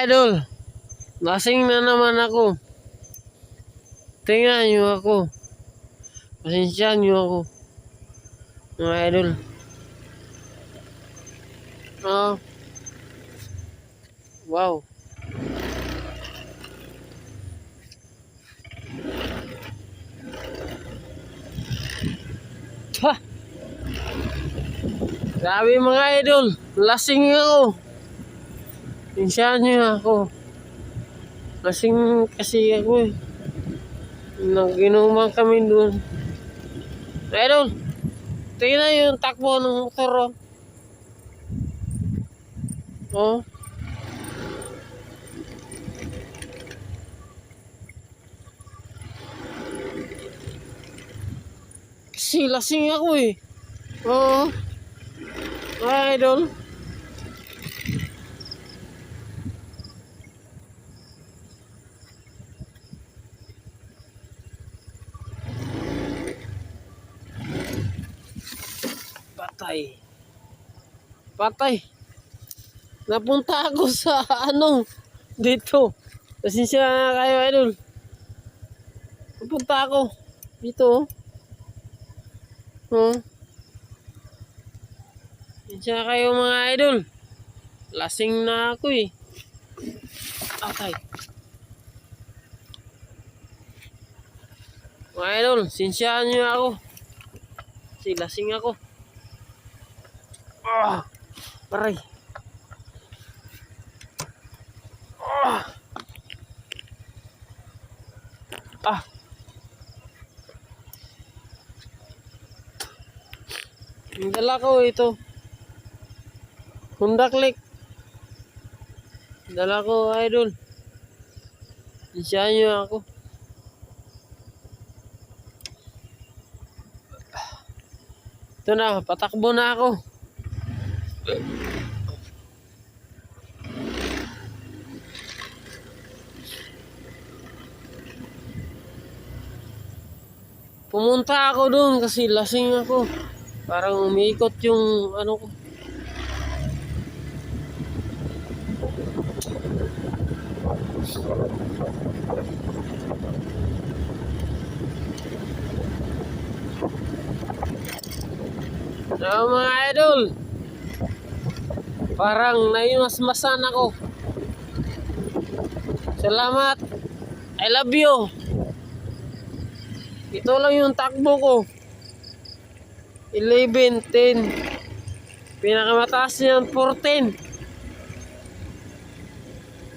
Idol, lasing na naman ako. Tingnan niyo ako. Pasensyahan niyo ako. Mga idol. Oh. Wow. Ha! Grabe mga idol. Lasing ako. Pasensyahan niyo ako. Lasing kasi ako eh. Nag-inuman kami doon. Idol, tingnan yung takbo ng motor. Oh. Kasi lasing ako eh. Oo. Idol. Patay. Patay. Napunta ako sa dito. Pasensya na kayo, idol. Napunta ako dito. Oh. Pasensya na kayo mga idol. Lasing na ako eh. Patay. Mga idol, sinsyahan niyo ako. Kasi lasing ako. Aray. Ang dala ko ito. Honda Click. Dala ko, idol. Sinsyahan niyo ako. Ito na, patakbo na ako. Pumunta ako doon kasi lasing ako. Parang umiikot yung ko. Mga idol, parang naimasmasan ako. Salamat. I love you. Ito lang yung takbo ko. 11, 10. Pinakamataas niyan 14.